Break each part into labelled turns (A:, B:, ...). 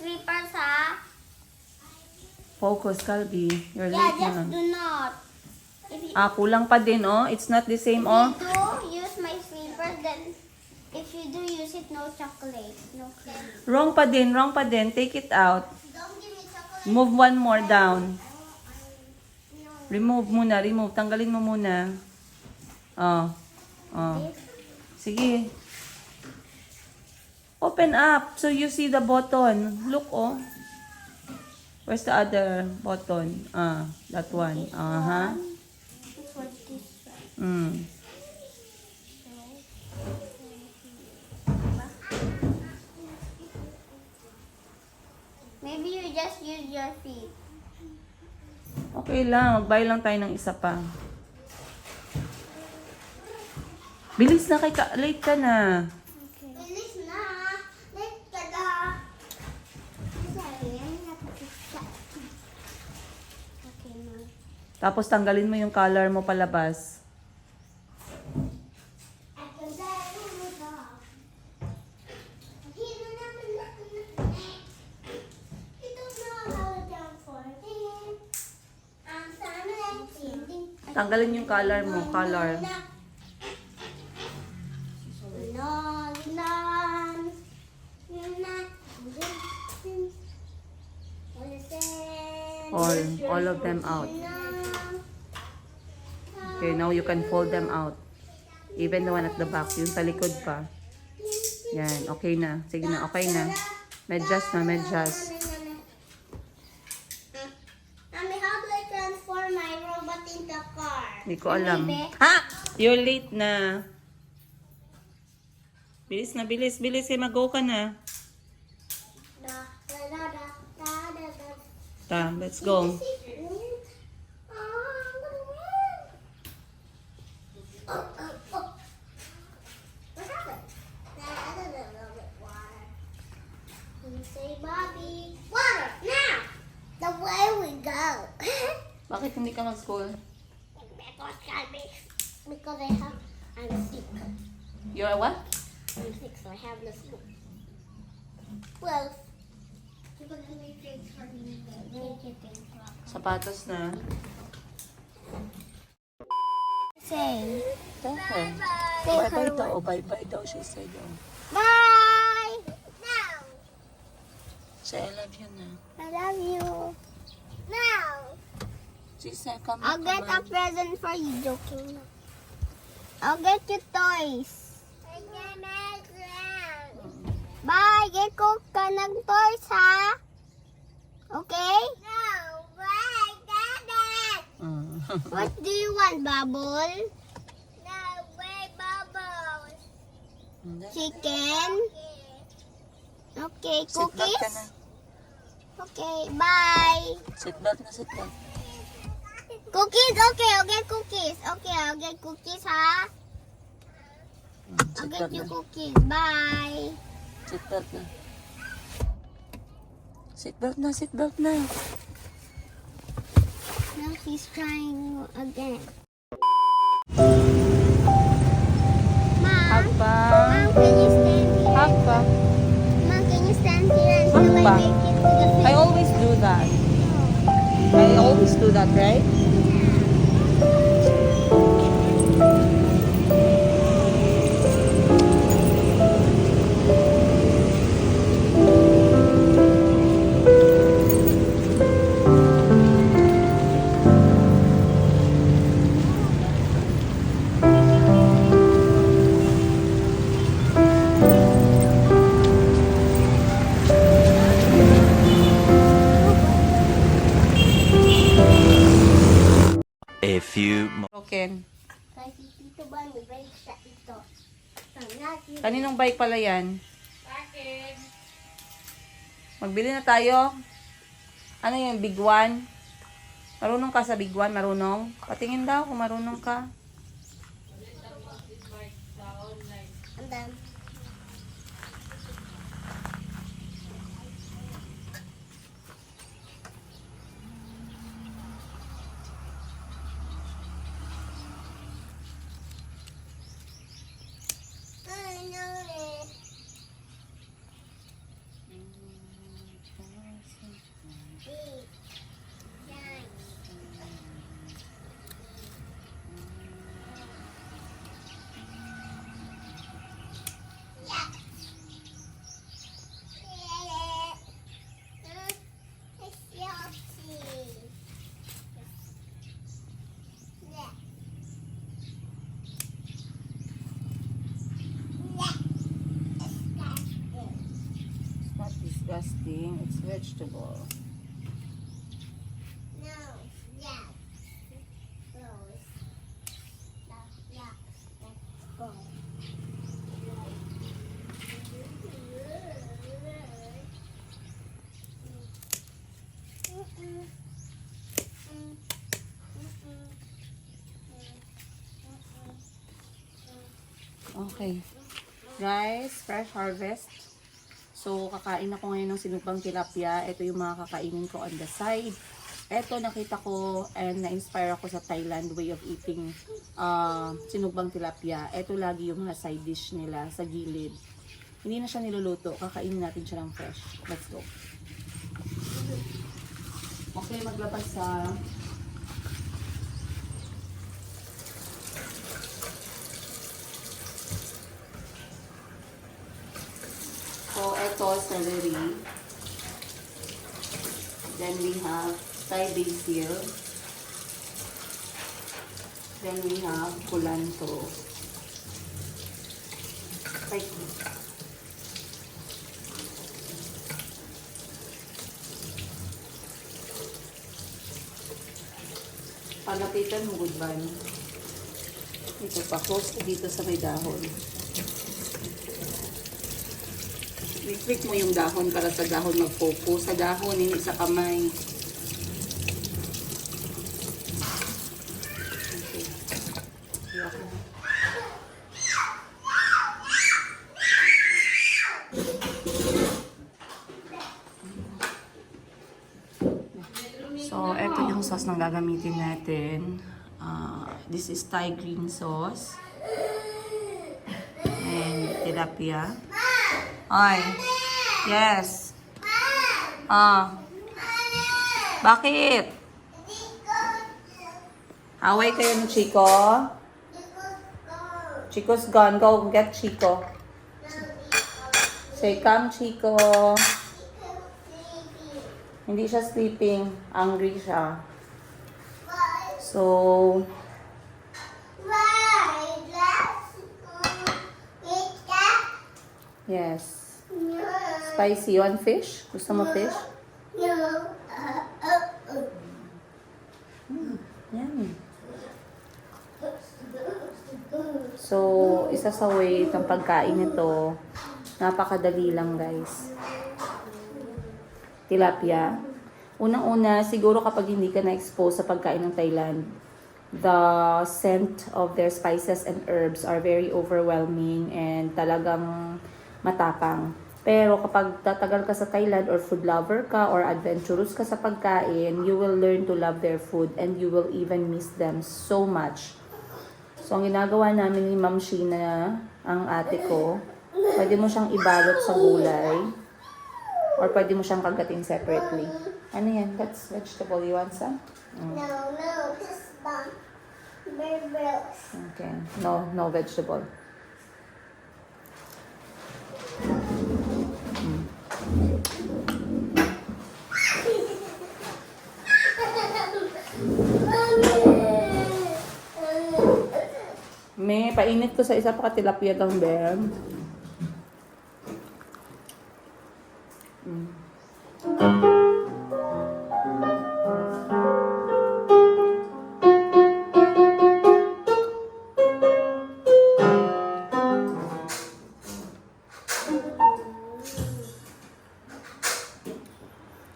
A: slippers, ha?
B: Focus, Calby. You're
A: Yeah,
B: late
A: just
B: na.
A: do not. If you,
B: Kulang pa din, oh. It's not the same,
A: if
B: oh.
A: you do use my slippers, then if you do use it, no chocolate. No candy.
B: Wrong pa din, wrong pa din. Take it out.
A: Don't give me chocolate.
B: Move one more down.
A: No.
B: Remove muna, remove. Tanggalin mo muna. Oh. Oh. Sige. Open up so you see the button. Look, oh. Where's the other button? That one. Uh-huh.
A: That's what this one. Maybe you just use your feet.
B: Okay lang. Mag-buy lang tayo ng isa pa. Bilis na kay late ka na.
A: Okay. Bilis na. Late ka na. Okay, ma'am.
B: Tapos tanggalin mo yung color mo palabas. Tanggalin yung color mo, color. All of them out. Okay, now you can fold them out. Even the one at the back, yung sa likod pa. Yan, okay na. Sige na, okay na. Medyas na, medyas.
A: Mommy, how do I transform my robot into a car?
B: Hindi ko alam.
A: Maybe.
B: Ha! You're late na. Bilis na, bilis, bilis. Kaya mag-go ka na. Let's go.
A: Say, Bobby, water now. The way we go.
B: Bakit hindi ka mag-school?
A: Because I'm sick.
B: You're what?
A: I'm sick, so I have no school. Well,
B: Sapatos na.
A: say,
B: Bye.
A: say
B: Bye-bye
A: her
B: daw. Bye-bye daw, she said.
A: bye. Now,
B: Say, I love you na.
A: I love you. Now,
B: She said, come
A: I'll get a present for you. Joking. I'll get you toys. Bye. Get ko ka ng toys, ha? Okay? No, bye, Dad. What do you want, Bubble? No, way, Bubbles. Chicken? Okay,
B: Sit back ka
A: cookies?
B: na.
A: Okay, bye.
B: Sit back na, sit back.
A: Cookies? Okay, I'll get cookies. Okay, I'll get cookies, ha? I'll
B: Sit
A: get
B: back
A: you
B: na.
A: cookies. Bye.
B: Sit back na. Sit back na, sit back na.
A: Now he's trying again. Mom,
B: Hagba.
A: Mom, can you stand here?
B: Hagba.
A: Mom, can you stand here until I
B: Hagba.
A: make it to the
B: I always do that. I always do that, right?
C: A few
B: Broken.
A: Kasi Tito Ban, may bike siya ito.
B: Kaninong bike pala yan? Magbili na tayo. Ano yung big one? Marunong ka sa big one? Marunong? Patingin daw kung marunong ka.
A: And then,
B: anything. It's vegetable.
A: No, yeah. Goes. Yeah, let's go.
B: Okay. Guys, fresh harvest. So, kakain ako ngayon ng sinugbang tilapia. Ito yung mga kakainin ko on the side. Ito, nakita ko and na-inspire ako sa Thailand way of eating sinugbang tilapia. Ito lagi yung mga side dish nila sa gilid. Hindi na siya niluluto. Kakainin natin siya ng fresh. Let's go. Okay, maglabas sa so, ito, celery. Then we have Thai basil. Then we have culantro. Like, palapitan mo, good ba? Ito pa, close dito sa may dahon. I-click mo yung dahon para sa dahon mag-focus. Sa dahon, hindi sa kamay. Okay. So, ito yung sauce na gagamitin natin. This is Thai green sauce. And tilapia. Ay. Yes. Bakit? Away kayo ni Chico? Chico's gone. Go get Chico. Say, come Chico. Hindi siya sleeping. Angry siya. So, yes. Spicy. You want fish? Gusto mo fish? Yan. So, isa sa way ng pagkain nito, napakadali lang guys. Tilapia. Unang-una, siguro kapag hindi ka na-expose sa pagkain ng Thailand, the scent of their spices and herbs are very overwhelming and talagang matapang. Pero kapag tatagal ka sa Thailand or food lover ka or adventurous ka sa pagkain, you will learn to love their food and you will even miss them so much. So, ang ginagawa namin ni Ma'am Sheena, ang ate ko, pwede mo siyang ibalot sa gulay or pwede mo siyang kagatin separately. Ano yan? That's vegetable. You want some?
A: No, just berries.
B: Okay. No vegetable. May painit ko sa isa pa tilapia ng Ben.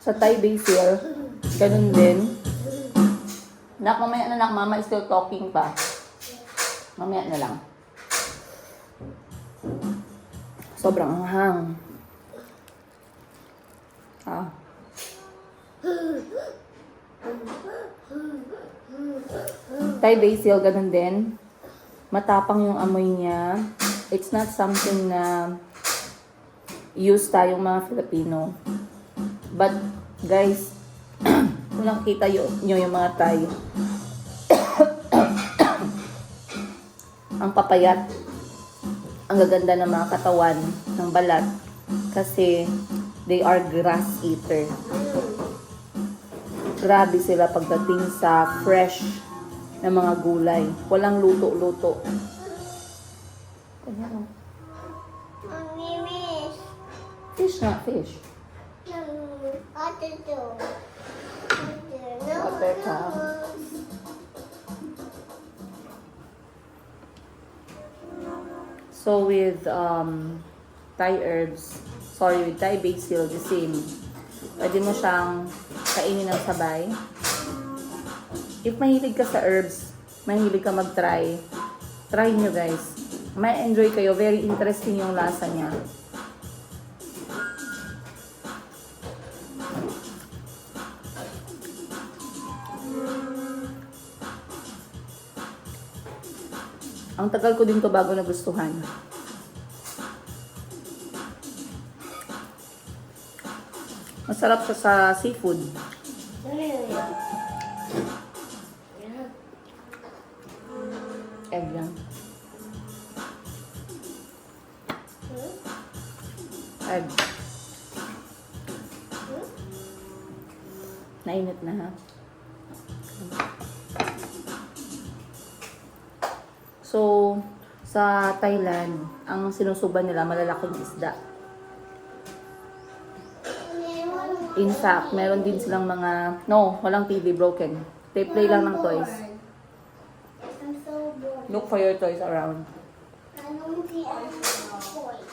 B: Sa Thai basil, ganun din. Nak, mamaya na nak, mama is still talking pa. Mamaya na lang. Sobrang anghang. Thai basil, ganun din. Matapang yung amoy niya. It's not something na use tayong mga Filipino. But, guys, kung nakikita nyo yung mga Thai, ang papayat, ang gaganda ng mga katawan, ng balat, kasi they are grass eater. Grabe sila pagdating sa fresh na mga gulay. Walang luto-luto.
A: Mommy,
B: Fish nga, fish.
A: no,
B: Water ka. So with Thai herbs, with Thai basil, the same. Pwede mo siyang kainin ng sabay. If mahilig ka sa herbs, mahilig ka mag-try, try nyo guys. May enjoy kayo. Very interesting yung lasa niya. Ang tagal ko din to bago nagustuhan. Masarap siya sa seafood. Egg lang. Egg. Nainit na ha. So, sa Thailand, ang sinusuban nila malalaking isda. In fact, meron din silang mga... No, walang TV, broken. They play lang ng toys.
A: I'm so bored.
B: Look for your toys around.
A: I don't see any toys.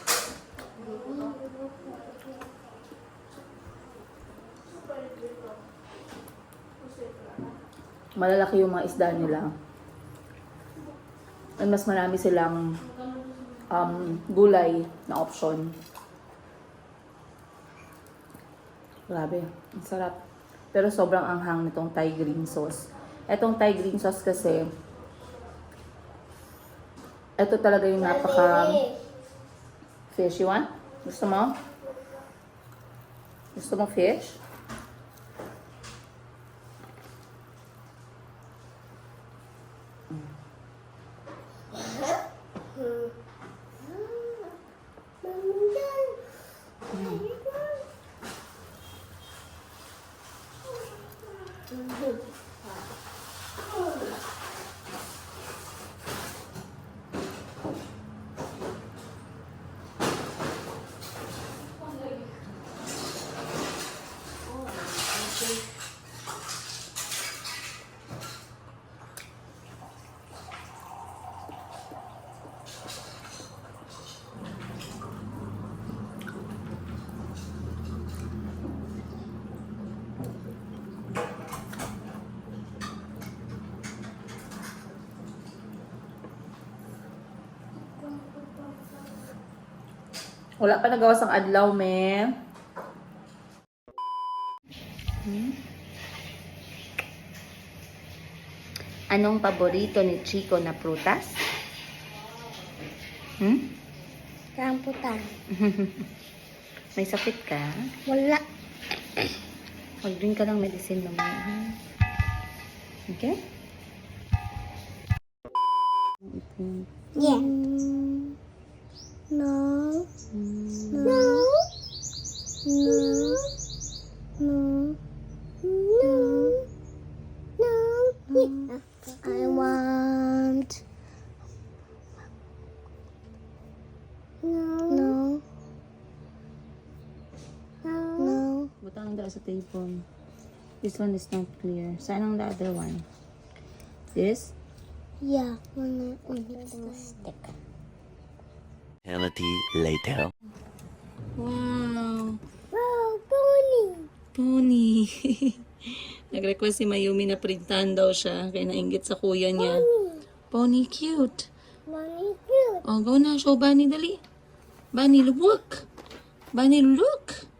B: Malalaki yung mga isda nila. And mas marami silang gulay na option. Grabe, ang sarap. Pero sobrang anghang nitong Thai green sauce. Etong Thai green sauce kasi, ito talaga yung napaka fish. You want? Gusto mo? Gusto mo fish? Wala pa nagawa sang adlaw, me. Anong paborito ni Chico na prutas?
A: Rambutan.
B: May sakit ka?
A: Wala.
B: Mag-drink ka ng medicine naman. Okay?
A: Yeah. No. No. No. No. No. No. Yeah. I want. No. No. No.
B: Butang daw sa table. This one is not clear. Saan ang the other one? This?
A: Yeah. When it's the stick.
C: Eternity later.
B: Wow!
A: Wow, pony.
B: Pony. Nag-request si Mayumi na printahan daw siya. Kaya nainggit sa kuya niya. Pony cute.
A: Pony cute.
B: Oh, go na. Show Bunny, dali. Bunny, look. Bunny, look.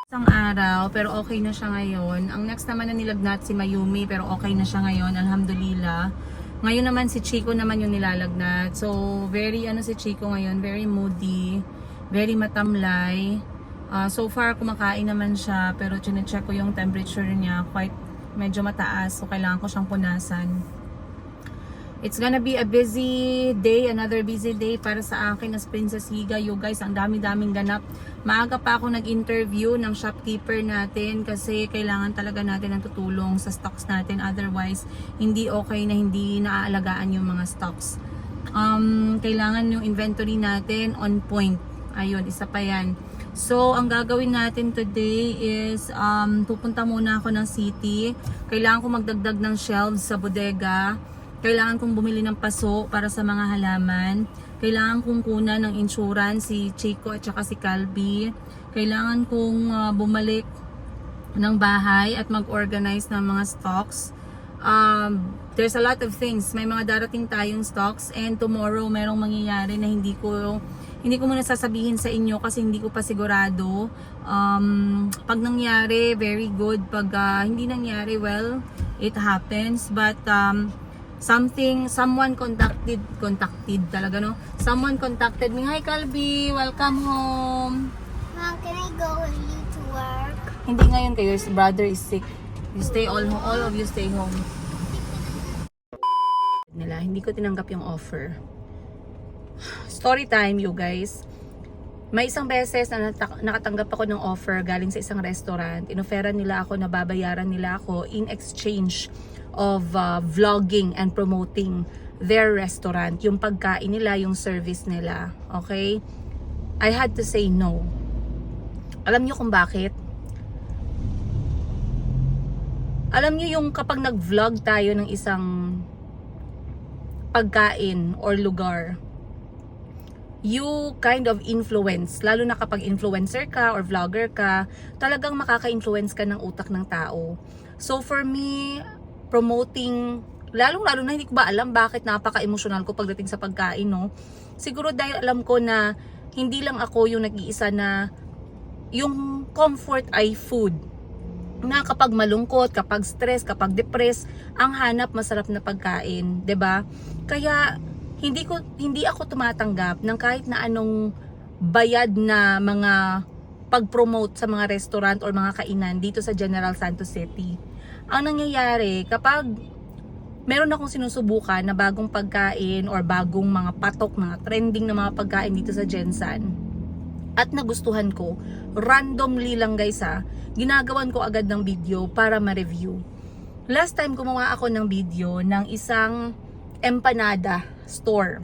B: Isang araw, pero okay na siya ngayon. Ang next naman na nilagnat si Mayumi, pero okay na siya ngayon. Alhamdulillah. Ngayon naman si Chico naman yung nilalagnat. So, very si Chico ngayon, very moody, very matamlay. So far, kumakain naman siya, pero chinecheck ko yung temperature niya, quite medyo mataas. So, kailangan ko siyang punasan. It's gonna be a busy day, another busy day para sa akin as Princess Higa. You guys, ang dami-daming ganap. Maaga pa ako nag-interview ng shopkeeper natin kasi kailangan talaga natin ng tutulong sa stocks natin. Otherwise, hindi okay na hindi naaalagaan yung mga stocks. Kailangan yung inventory natin on point. Ayun, isa pa yan. So, ang gagawin natin today is pupunta muna ako ng city. Kailangan kong magdagdag ng shelves sa bodega. Kailangan kong bumili ng paso para sa mga halaman. Kailangan kong kunan ng insurance si Chico at saka si Calby. Kailangan kong bumalik ng bahay at mag-organize ng mga stocks. There's a lot of things. May mga darating tayong stocks and tomorrow merong mangyayari na hindi ko muna sasabihin sa inyo kasi hindi ko pa sigurado. Pag nangyari, very good. Pag hindi nangyari, well, it happens. But someone contacted talaga, no? Someone contacted me. Hi, Calby! Welcome home!
A: Mom, can I go with you to work?
B: Hindi ngayon kayo, your brother is sick. You stay all of you stay home. Hindi ko tinanggap yung offer. Story time, you guys. May isang beses na nakatanggap ako ng offer galing sa isang restaurant. Inoferan nila ako na babayaran nila ako in exchange of vlogging and promoting their restaurant. Yung pagkain nila, yung service nila. Okay? I had to say no. Alam niyo kung bakit? Alam niyo yung kapag nag-vlog tayo ng isang pagkain or lugar, you kind of influence, lalo na kapag influencer ka or vlogger ka, talagang makaka-influence ka ng utak ng tao. So for me, promoting, lalo na hindi ko ba alam bakit napaka-emotional ko pagdating sa pagkain, no? Siguro dahil alam ko na hindi lang ako yung nag-iisa na yung comfort ay food. Na kapag malungkot, kapag stress, kapag depressed, ang hanap masarap na pagkain, 'di ba? Kaya hindi ako tumatanggap ng kahit na anong bayad na mga pag-promote sa mga restaurant or mga kainan dito sa General Santos City. Ang nangyayari, kapag meron akong sinusubukan na bagong pagkain or bagong mga patok, mga trending na mga pagkain dito sa Gensan, at nagustuhan ko, randomly lang guys ginagawan ko agad ng video para ma-review. Last time gumawa ako ng video ng isang empanada store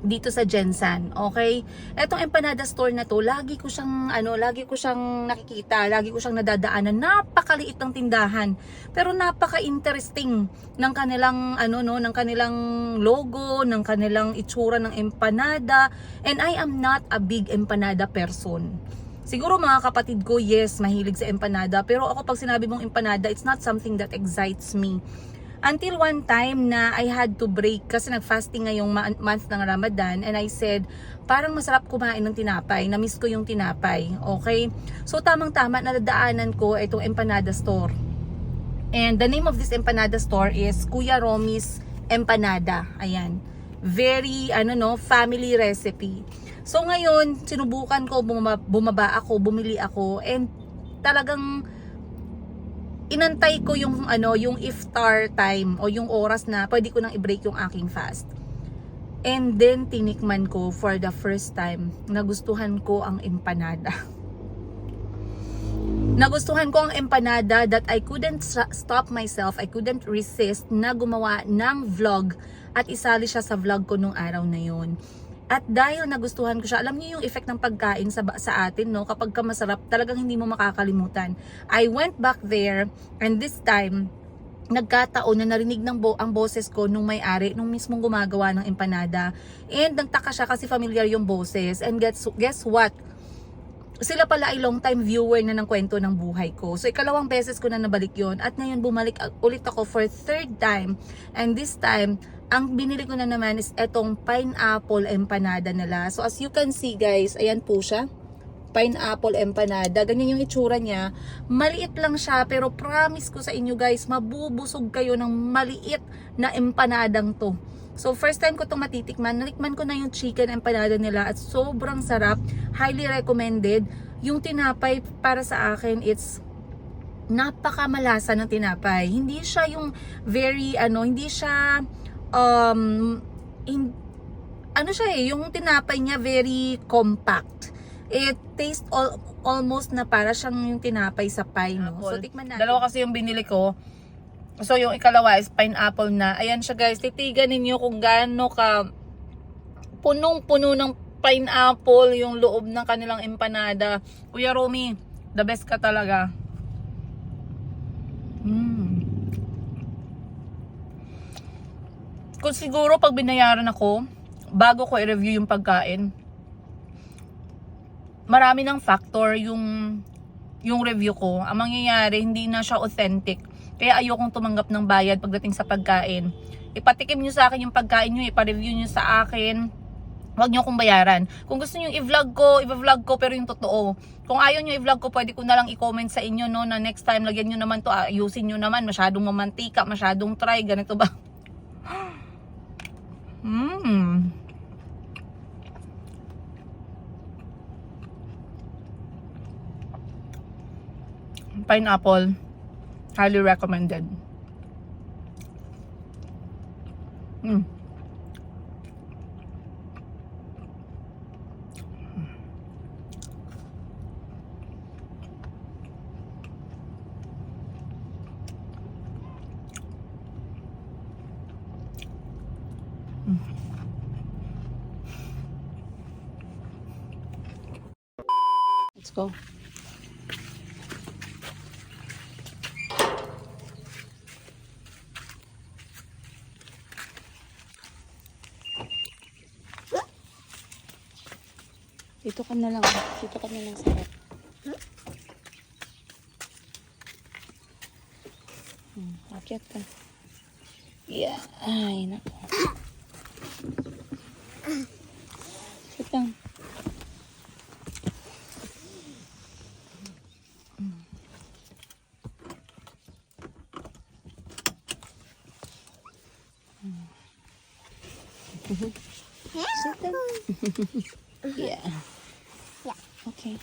B: dito sa Gensan, okay? Etong empanada store na to, lagi ko siyang nakikita, lagi ko siyang nadadaanan. Napakaliit ng tindahan, pero napaka-interesting ng kanilang ng kanilang logo, ng kanilang itsura ng empanada. And I am not a big empanada person. Siguro mga kapatid ko, yes, mahilig sa empanada, pero ako pag sinabi mong empanada, it's not something that excites me. Until one time na I had to break kasi nag-fasting ngayong month ng Ramadan, and I said, parang masarap kumain ng tinapay, na-miss ko yung tinapay, okay? So tamang-tama nadadaanan ko itong empanada store. And the name of this empanada store is Kuya Romy's Empanada. Ayan. Very family recipe. So ngayon, sinubukan ko, bumaba ako, bumili ako, and talagang inantay ko yung iftar time o yung oras na pwede ko nang i-break yung aking fast. And then tinikman ko for the first time, nagustuhan ko ang empanada. Nagustuhan ko ang empanada that I couldn't stop myself, I couldn't resist na gumawa ng vlog at isali siya sa vlog ko nung araw na yun. At dahil nagustuhan ko siya, alam niyo yung effect ng pagkain sa atin, no? Kapag ka masarap, talagang hindi mo makakalimutan. I went back there, and this time, nagkataon na narinig ang boses ko nung may-ari, nung mismong gumagawa ng empanada. And nagtaka siya kasi familiar yung boses. And guess what? Sila pala ay long time viewer na ng kwento ng buhay ko. So ikalawang beses ko na nabalik yon. At ngayon bumalik ulit ako for third time. And this time, ang binili ko na naman is etong pineapple empanada nila. So as you can see guys, ayan po siya. Pineapple empanada. Ganyan yung itsura niya. Maliit lang siya, pero promise ko sa inyo guys, mabubusog kayo ng maliit na empanadang to. So first time ko itong matitikman. Nalikman ko na yung chicken empanada nila at sobrang sarap. Highly recommended. Yung tinapay para sa akin, it's napakamalasa ng tinapay. Hindi siya yung very hindi siya yung tinapay niya very compact. It tastes almost na para siyang yung tinapay sa pie, no? So tikman natin. Dalawa kasi yung binili ko. So yung ikalawa is pineapple na. Ayan siya guys, titigan ninyo kung gaano ka punong-puno ng pineapple yung loob ng kanilang empanada. Kuya Romy, the best ka talaga. Kung siguro pag binayaran ako, bago ko i-review yung pagkain, marami ng factor yung review ko. Ang mangyayari, hindi na siya authentic. Kaya ayokong tumanggap ng bayad pagdating sa pagkain. Ipatikim nyo sa akin yung pagkain nyo, ipa-review nyo sa akin. Huwag nyo akong bayaran. Kung gusto nyo i-vlog ko pero yung totoo. Kung ayaw nyo i-vlog ko, pwede ko na lang i-comment sa inyo, no, na next time, lagyan nyo naman to, ayusin nyo naman, masyadong mamantika, masyadong try, ganito ba? Pineapple, highly recommended. Let's go. Dito ka na lang. Dito ka na lang sa harap. Akyat ka. Yeah. Ay, nako. Sit down. Sit down. Yeah.
A: Yeah.
B: Okay.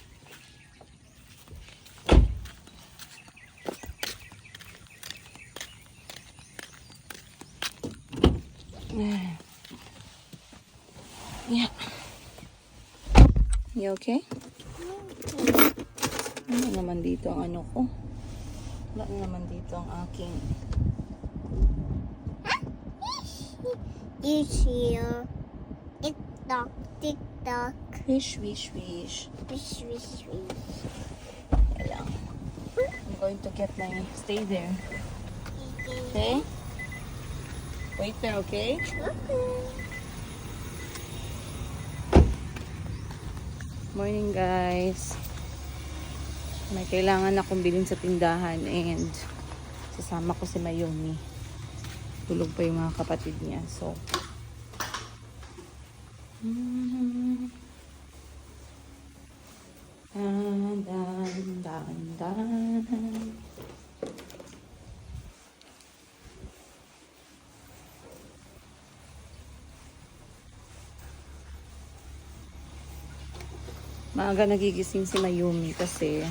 B: Yeah. You okay? Ano naman dito ang ano ko? Wala na naman dito ang aking...
A: This here. TikTok, TikTok.
B: Wish, wish, wish.
A: Wish, wish, wish.
B: Ayan. I'm going to get my... Stay there. Okay? Wait there, okay? Morning, guys. May kailangan akong bilhin sa tindahan and sasama ko si Mayumi. Tulog pa yung mga kapatid niya. So, dan, dan, dan, dan. Maaga nagigising si Mayumi kasi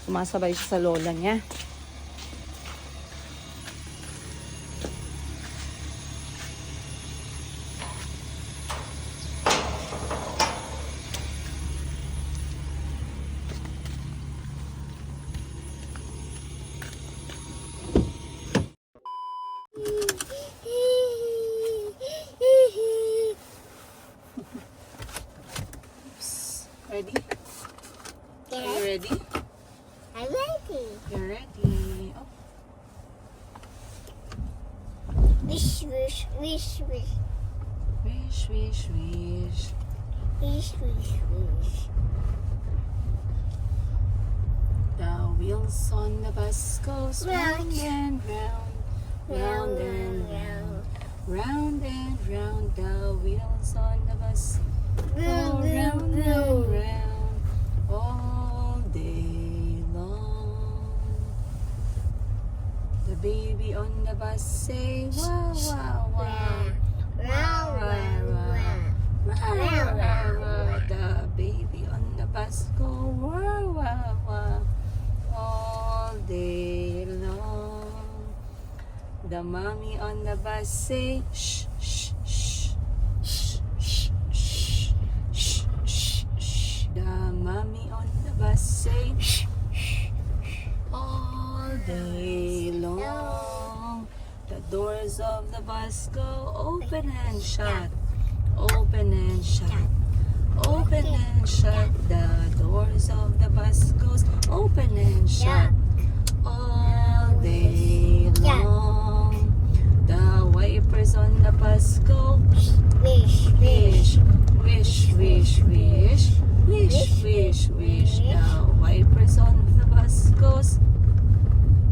B: sumasabay siya sa lola niya. Ready? Are you ready?
A: I'm ready.
B: You're ready. Oh.
A: Wish, wish, wish, wish.
B: Wish, wish, wish.
A: Wish, wish, wish.
B: The wheels on the bus goes round and round, round and round, round and round. The wheels on the bus go round and round all day long. The baby on the bus say wow, wow, wow.
A: Wow, wow, wow.
B: Wow, wow, wow. The baby on the bus go wow, wow, wow all day long. The mommy on the bus say shh, shh, shh, shh, shh, shh, shh, shh, shh. The mommy on the bus say shh, shh, shh, all day long. The doors of the bus go open and shut, open and shut. and shut. The doors of the bus goes open and shut. All day long. The wipers on the bus go
A: Wish,
B: wish, wish, wish, wish, wish, wish, wish. The wipers on the bus goes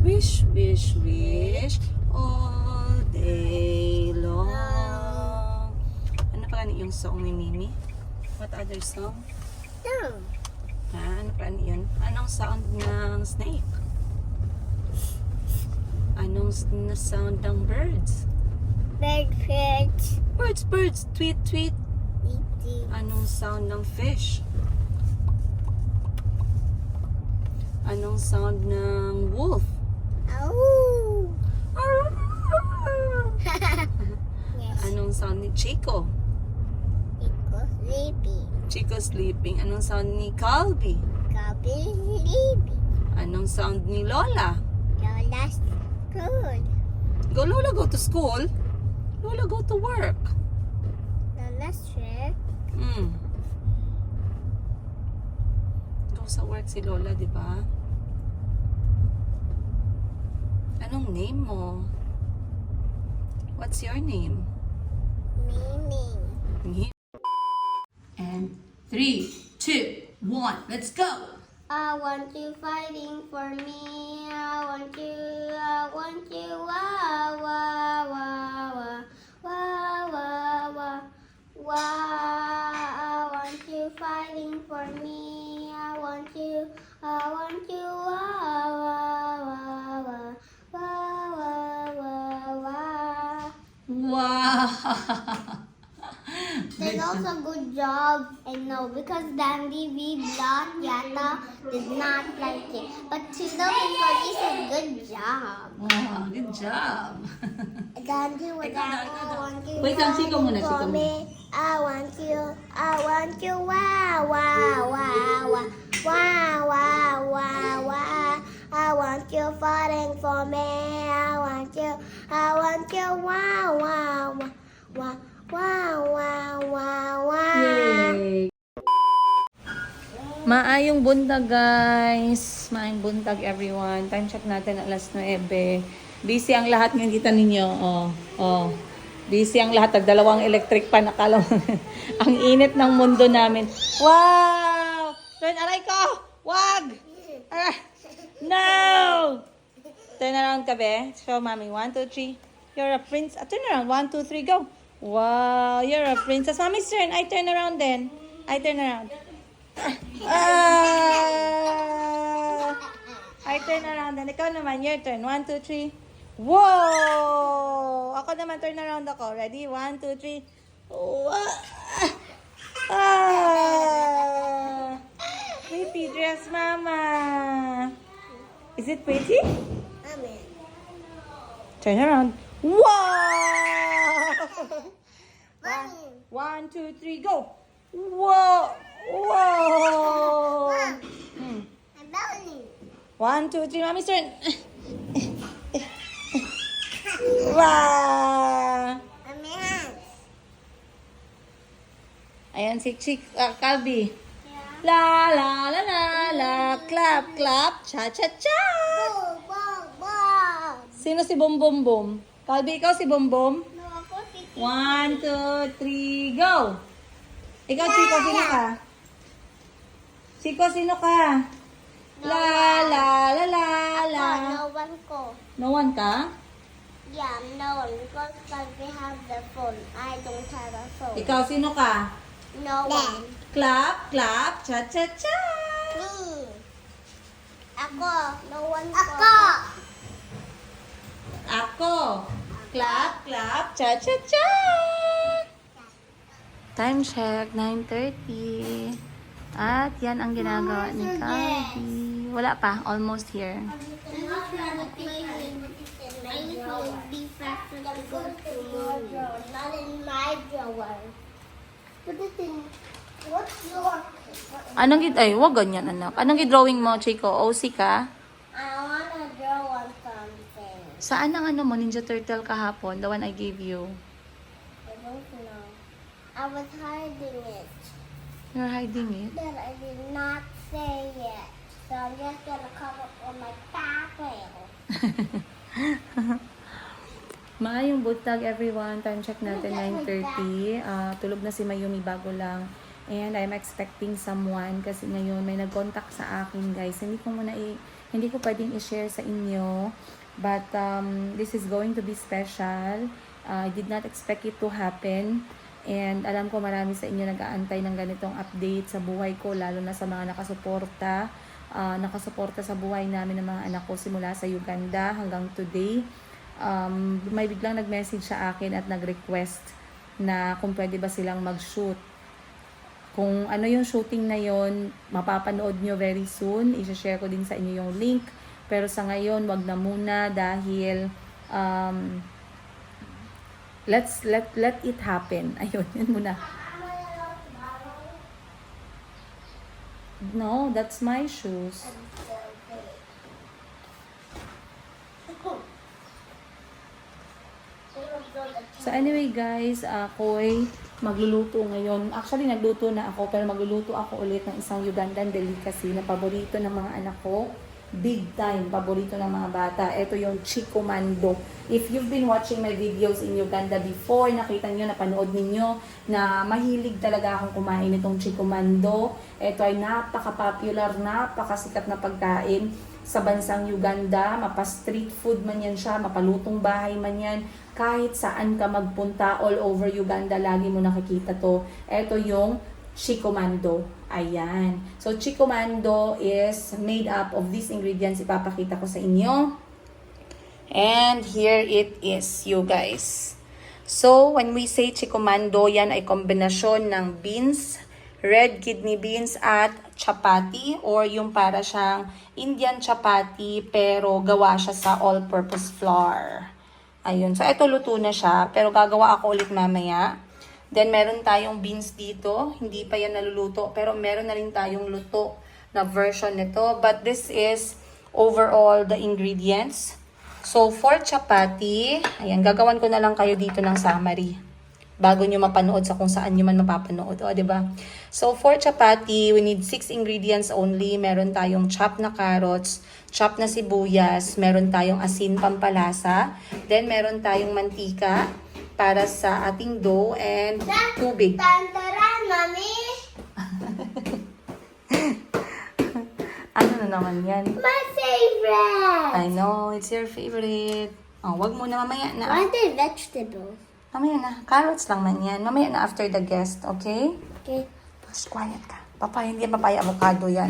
B: wish, wish, wish, all day long. Ano pa yung song ni Mimi? What other song?
A: No.
B: Ano pa yun? Anong sound ng snake? Anong sound ng birds?
A: Birds.
B: Birds, birds, tweet, tweet.
A: Eating.
B: Anong sound ng fish? Anong sound ng wolf?
A: Oh. Yes.
B: Anong sound ni Chico?
A: Equals sleepy.
B: Chico sleeping. Anong sound ni Calby?
A: Copy sleepy.
B: Anong sound ni Lola?
A: Lola's good.
B: Go Lola, go to school. Lola, go to work.
A: Lola's trip.
B: Go sa work si Lola, di ba? Anong name mo? What's your name?
A: Meaning.
B: And 3, 2, 1, let's go!
A: I want you fighting for me. I want you, wah, wah, wah, wah, wah, wah, wah, wah. I want you fighting for me. I want you, wah, wah, wah, wah, wah, wah, wah, wah.
B: Wow!
A: There's also good job, I know, because Dandy V Blonde Yata did not like it. But Tito Pimpoli said good job.
B: Wow, good job!
A: Dandy was
B: Ikaw na,
A: like,
B: ikaw
A: I
B: na.
A: want you,
B: Wait lang, siko muna,
A: for
B: siko muna.
A: me. I want you, wah, wah, wah, wah, wah, wah, wah, wah. I want you fighting for me. I want you, wah, wah, wah, wah. Wow, wow, wow, wow.
B: Yay! Maayong buntag, guys. Maayong buntag, everyone. Time check natin, alas 9. Busy ang lahat ng kita ninyo. Oh. Busy ang lahat. Dalawang electric pan. Akala mo. Ang init ng mundo namin. Wow! Turn, aray ko! Wag! Ah, no! Turn around ka, be. Show mommy. 1, 2, 3. You're a prince. Turn around. 1, 2, 3, go. Wow, you're a princess. Mommy's turn. I turn around then. I turn around. I turn around then. Ikaw naman, your turn. 1, 2, 3. Whoa! Ako naman, turn around ako. Ready? 1, 2, 3. Pretty dress, Mama. Is it pretty?
A: Amen.
B: Turn around. Wow! 1, 2, 3, go! Whoa! Whoa!
A: I'm bowling.
B: 1, 2, 3, Mommy's turn. Wow!
A: I'm hands.
B: Ayan si Calby. La la la la la, clap clap, cha cha cha.
A: Boom, boom, boom.
B: Sino si Bom Bom Bom? Calby, ikaw si Bom Bom?
A: No, ako si
B: 1, 2, 3, go! Ikaw, Chico, sino ka? Chico, sino ka? La, la, la, la, la.
A: No one ko.
B: No one ka?
A: Yeah, no one. Because we have the phone. I don't have a phone.
B: Ikaw, sino ka?
A: No one.
B: Clap, clap, cha, cha, cha.
A: Me. Ako. No one ko. Ako.
B: Ako. Clap, clap, cha, cha, cha. Time check, 9:30. At yan ang ginagawa ni Calby. Wala pa, almost here.
A: I'm not trying to play with my phone. Be faster to go to tomorrow. Not in my drawer. Put it in. What's your?
B: Ay, wag ganyan, anak. Anong gidrawing mo, Chico? OC ka?
A: I wanna draw on something.
B: Saan ang ano mo, Ninja Turtle kahapon? The one I gave you.
A: I don't know. I was hiding it.
B: You're hiding it.
A: But I did not say it. So I'm just gonna cover up on my background.
B: Maayong buntag everyone. Time check natin 9:30. Tulog na si Mayumi bago lang. And I'm expecting someone kasi ngayon may nag-contact sa akin, guys. Hindi ko pwedeng i-share sa inyo. But this is going to be special. I did not expect it to happen. And alam ko marami sa inyo nag-aantay ng ganitong update sa buhay ko, lalo na sa mga nakasuporta sa buhay namin ng mga anak ko simula sa Uganda hanggang today. May biglang nag-message sa akin at nag-request na kung pwede ba silang mag-shoot. Kung ano yung shooting na yon, mapapanood nyo very soon. I-share ko din sa inyo yung link. Pero sa ngayon, wag na muna dahil let it happen. Ayun, yun muna. No, that's my shoes. So anyway guys, ako'y magluluto ngayon. Actually, nagluto na ako, pero magluluto ako ulit ng isang Ugandan delicacy na paborito ng mga anak ko. Big time, paborito ng mga bata. Ito yung Chico Mando. If you've been watching my videos in Uganda before, nakita nyo, napanood ninyo na mahilig talaga akong kumain itong Chico Mando. Ito ay napaka-popular, napakasikat na pagkain sa bansang Uganda. Mapa-street food man yan siya, mapalutong bahay man yan. Kahit saan ka magpunta all over Uganda, lagi mo nakikita to. Ito yung Chico Mando. Ayan. So, Chico Mando is made up of these ingredients. Ipapakita ko sa inyo. And here it is, you guys. So, when we say Chico Mando, yan ay kombinasyon ng beans, red kidney beans at chapati, or yung para siyang Indian chapati pero gawa siya sa all-purpose flour. Ayun. So, ito luto na siya, pero gagawa ako ulit mamaya. Then, meron tayong beans dito. Hindi pa yan naluluto. Pero meron na rin tayong luto na version nito. But this is overall the ingredients. So, for chapati, ayan, gagawan ko na lang kayo dito ng summary. Bago nyo mapanood sa kung saan nyo man mapapanood. O, diba? So, for chapati, we need 6 ingredients only. Meron tayong chopped na carrots, chopped na sibuyas, meron tayong asin pampalasa, then meron tayong mantika para sa ating dough, and tubig.
A: Tantaran, Mami!
B: Ano na naman yan?
A: My favorite!
B: I know, it's your favorite. Oh, wag mo na, mamaya na.
A: Why are they vegetables?
B: Mamaya na. Carrots lang man yan. Mamaya na after the guest, okay?
A: Okay.
B: Just quiet ka. Papaya, hindi yan papaya, avocado yan.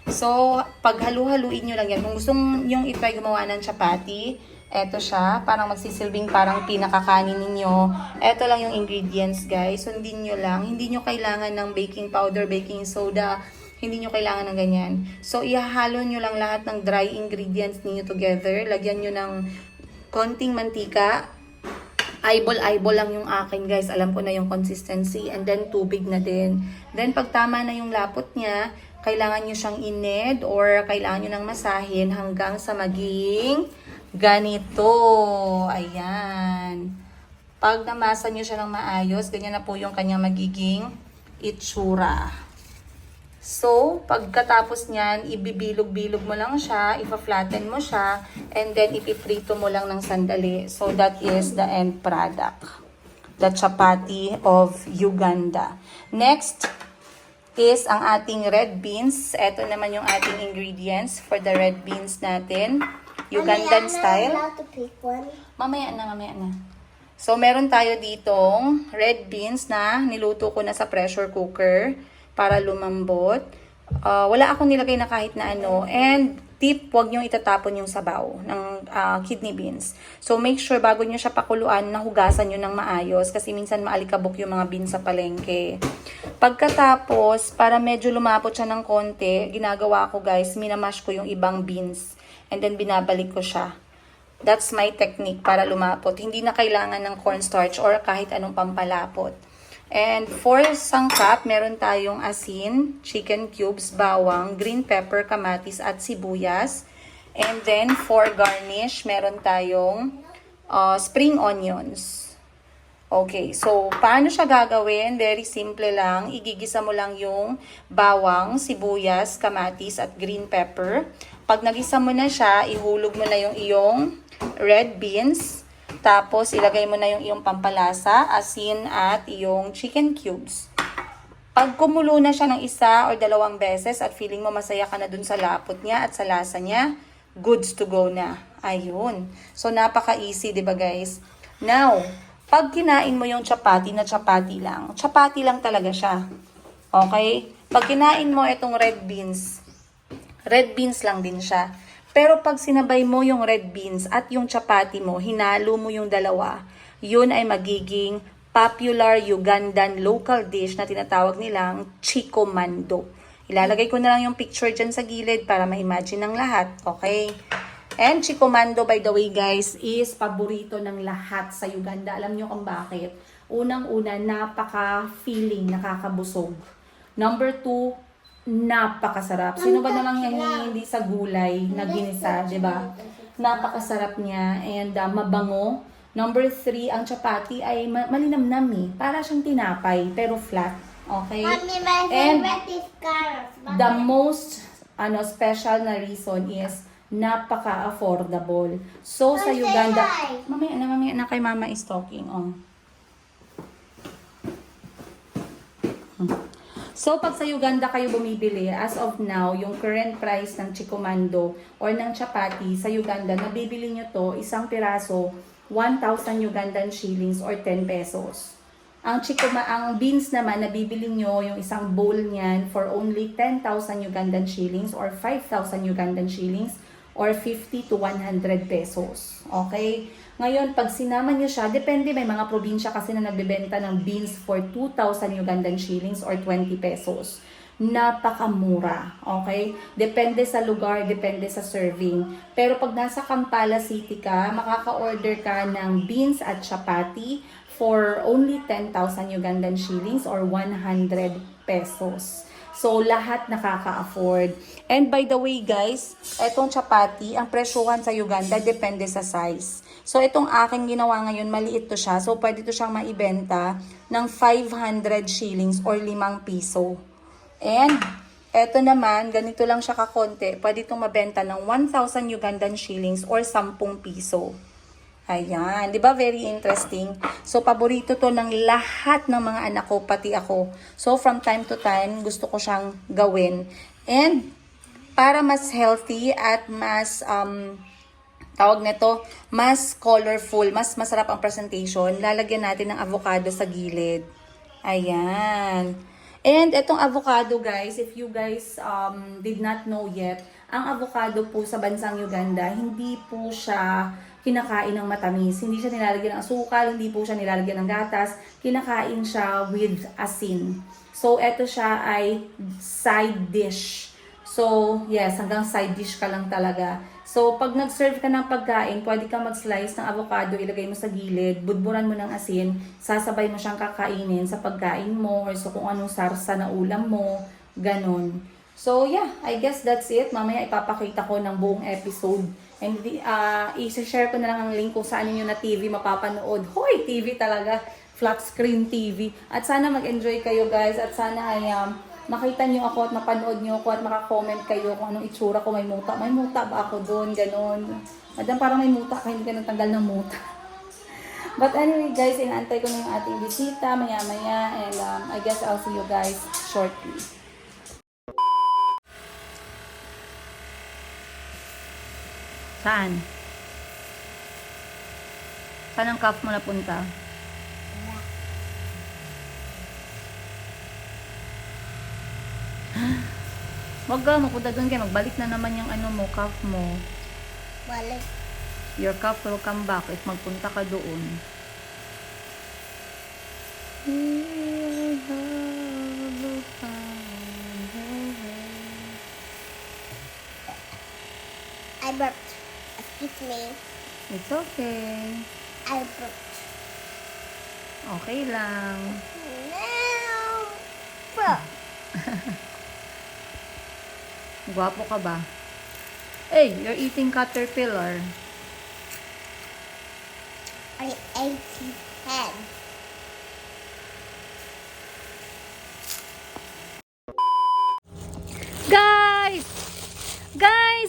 B: So, pag halu-haluin nyo lang yan. Kung gustong yung i-try gumawa ng chapati, eto siya. Parang magsisilbing parang pinakakanin ninyo. Eto lang yung ingredients, guys. Sundin nyo lang. Hindi nyo kailangan ng baking powder, baking soda. Hindi nyo kailangan ng ganyan. So, ihahalo nyo lang lahat ng dry ingredients ninyo together. Lagyan nyo ng konting mantika. Eyeball lang yung akin, guys. Alam ko na yung consistency. And then, tubig na din. Then, pag tama na yung lapot niya, kailangan nyo siyang ined or kailangan nyo ng masahin hanggang sa maging ganito. Ayan. Pag namasa nyo siya ng maayos, ganyan na po yung kanyang magiging itsura. So, pagkatapos niyan, ibibilog-bilog mo lang siya, ipa-flatten mo siya, and then ipiprito mo lang ng sandali. So, that is the end product. The chapati of Uganda. Next is ang ating red beans. Ito naman yung ating ingredients for the red beans natin. Ugandan style.
A: I'm allowed to pick one.
B: Mamaya na. So, meron tayo ditong red beans na niluto ko na sa pressure cooker para lumambot. Wala akong nilagay na kahit na ano. And tip, huwag nyo itatapon yung sabaw ng kidney beans. So, make sure bago nyo siya pakuluan, nahugasan nyo ng maayos kasi minsan maalikabok yung mga beans sa palengke. Pagkatapos, para medyo lumapot siya ng konti, ginagawa ko, guys, minamash ko yung ibang beans. And then, binabalik ko siya. That's my technique para lumapot. Hindi na kailangan ng cornstarch or kahit anong pampalapot. And for sangkap, meron tayong asin, chicken cubes, bawang, green pepper, kamatis, at sibuyas. And then, for garnish, meron tayong spring onions. Okay, so paano siya gagawin? Very simple lang. Igigisa mo lang yung bawang, sibuyas, kamatis at green pepper. Pag nagisa mo na siya, ihulog mo na yung iyong red beans. Tapos ilagay mo na yung iyong pampalasa, asin at iyong chicken cubes. Pag kumulo na siya ng 1 or 2 beses at feeling mo masaya ka na dun sa lapot niya at sa lasa niya, goods to go na. Ayun. So napaka-easy, 'di ba guys? Now, pag kinain mo yung chapati na chapati lang talaga siya. Okay? Pag kinain mo itong red beans lang din siya. Pero pag sinabay mo yung red beans at yung chapati mo, hinalo mo yung dalawa, yun ay magiging popular Ugandan local dish na tinatawag nilang Chico Mando. Ilalagay ko na lang yung picture dyan sa gilid para ma-imagine ng lahat. Okay? And Chico Mando, by the way guys, is paborito ng lahat sa Uganda. Alam nyo kung bakit? Unang-una, napaka-feeling, nakakabusog. Number 2, napakasarap. Sino ba namang hindi sa gulay na ginisa, di ba? Napakasarap niya and mabango. Number 3, ang chapati ay malinamnam eh. Para siyang tinapay, pero flat. Okay?
A: Mommy, my
B: And
A: favorite is carrots.
B: the most special na reason is napaka-affordable. So, sa
A: Say
B: Uganda...
A: hi.
B: Mamaya na kay mama is talking. Oh. So, pag sa Uganda kayo bumibili, as of now, yung current price ng Chico Mando or ng chapati sa Uganda, nabibili nyo to, isang piraso, 1,000 Ugandan shillings or 10 pesos. Ang beans naman, nabibili nyo yung isang bowl niyan for only 10,000 Ugandan shillings or 5,000 Ugandan shillings or 50 to 100 pesos. Okay? Ngayon, pag sinama nyo siya, depende, may mga probinsya kasi na nagbebenta ng beans for 2,000 Ugandan shillings or 20 pesos. Napakamura. Okay? Depende sa lugar, depende sa serving. Pero pag nasa Kampala City ka, makaka-order ka ng beans at chapati for only 10,000 Ugandan shillings or 100 pesos. So, lahat nakaka-afford. And by the way guys, etong chapati, ang presyohan sa Uganda depende sa size. So, itong aking ginawa ngayon, maliit to siya. So, pwede to siyang maibenta ng 500 shillings or 5 piso. And, eto naman, ganito lang siya kakonte. Pwede itong mabenta ng 1,000 Ugandan shillings or 10 piso. Ayan, di ba very interesting? So, paborito to ng lahat ng mga anak ko, pati ako. So, from time to time, gusto ko siyang gawin. And, para mas healthy at mas, tawag nito, mas colorful, mas masarap ang presentation, lalagyan natin ng avocado sa gilid. Ayan. And itong avocado guys, if you guys did not know yet, ang avocado po sa bansang Uganda, hindi po siya kinakain ng matamis. Hindi siya nilalagyan ng asukal, hindi po siya nilalagyan ng gatas. Kinakain siya with asin. So, eto siya ay side dish. So, yes, hanggang side dish ka lang talaga. So, pag nag-serve ka ng pagkain, pwede kang mag-slice ng avocado, ilagay mo sa gilid, budburan mo ng asin, sasabay mo siyang kakainin sa pagkain mo, or so kung anong sarsa na ulam mo, ganun. So, yeah, I guess that's it. Mamaya ipapakita ko ng buong episode. And i-share ko na lang ang link kung saan ninyo na TV mapapanood. Hoy, TV talaga. Flat screen TV. At sana mag-enjoy kayo guys. At sana ay makita nyo ako at mapanood nyo ako at makakomment kayo kung anong itsura ko. May muta. May muta ba ako doon? Ganon. Madam, parang may muta ka. Hindi ka natanggal ng muta. But anyway guys, inaantay ko na yung ating bisita maya-maya. And I guess I'll see you guys shortly. Saan? Saan ang cup mo napunta? Wag ka, mapunta doon kayo. Magbalik na naman yung ano mo, cup mo.
A: Balik.
B: Your cup will come back if magpunta ka doon.
A: I burped. Excuse me.
B: It's okay.
A: I burped.
B: Okay lang.
A: No. Bro.
B: Gwapo ka ba? Hey, you're eating caterpillar.
A: I ate his head.
B: Guys,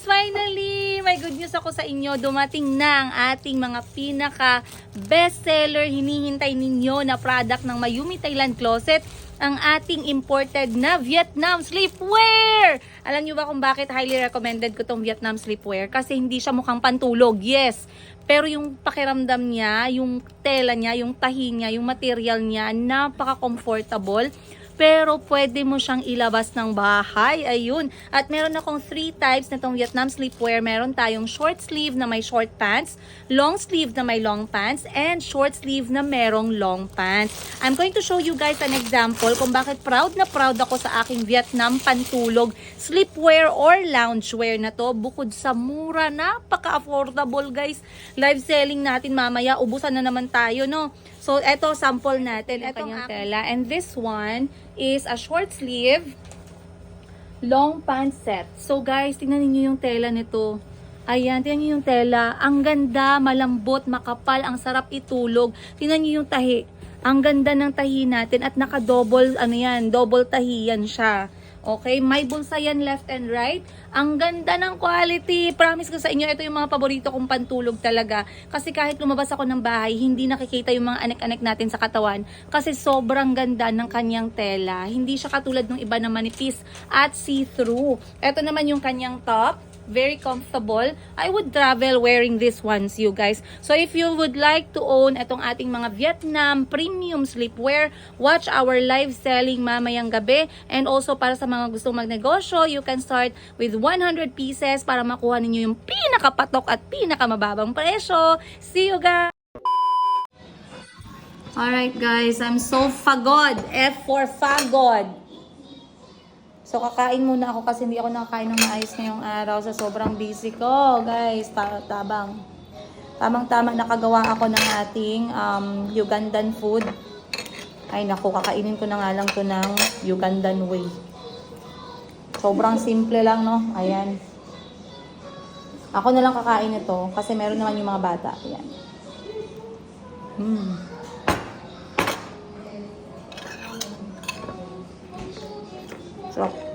B: finally, may good news ako sa inyo. Dumating na ang ating mga pinaka bestseller, hinihintay ninyo na product ng Mayumi Thailand Closet, ang ating imported na Vietnam sleepwear. Alam nyo ba kung bakit highly recommended ko tong Vietnam sleepwear? Kasi hindi siya mukhang pantulog, yes. Pero yung pakiramdam niya, yung tela niya, yung tahi niya, yung material niya, napaka-comfortable. Pero pwede mo siyang ilabas ng bahay. Ayun. At meron akong 3 types na tong Vietnam sleepwear. Meron tayong short sleeve na may short pants, long sleeve na may long pants, and short sleeve na merong long pants. I'm going to show you guys an example kung bakit proud na proud ako sa aking Vietnam pantulog sleepwear or loungewear na to. Bukod sa mura, napaka-affordable guys. Live selling natin mamaya. Ubusan na naman tayo, no? So, eto, sample natin. Ito ang tela. And this one is a short sleeve, long pants set. So, guys, tingnan niyo yung tela nito. Ayan, tingnan niyo yung tela. Ang ganda, malambot, makapal, ang sarap itulog. Tingnan niyo yung tahi. Ang ganda ng tahi natin at naka-double, double tahi yan siya. Okay, may bulsa yan left and right. Ang ganda ng quality. Promise ko sa inyo, ito yung mga paborito kong pantulog talaga. Kasi kahit lumabas ako ng bahay, hindi nakikita yung mga anek-anek natin sa katawan. Kasi sobrang ganda ng kanyang tela. Hindi siya katulad ng iba na manipis at see-through. Ito naman yung kanyang top. Very comfortable. I would travel wearing this ones, you guys. So if you would like to own itong ating mga Vietnam premium sleepwear, watch our live selling mamayang gabi. And also para sa mga gustong magnegosyo, you can start with 100 pieces para makuha ninyo yung pinakapatok at pinakamababang presyo. See you guys! Alright guys, I'm so fagod. F for fagod. So, kakain muna ako kasi hindi ako nakakain ng maayos ngayong araw sa sobrang busy ko, guys. Tamang-tama nakagawa ako ng ating Ugandan food. Ay, naku, kakainin ko na nga lang to ng Ugandan way. Sobrang simple lang, no? Ayan. Ako na lang kakain ito kasi meron naman yung mga bata. Ayan. Sarap.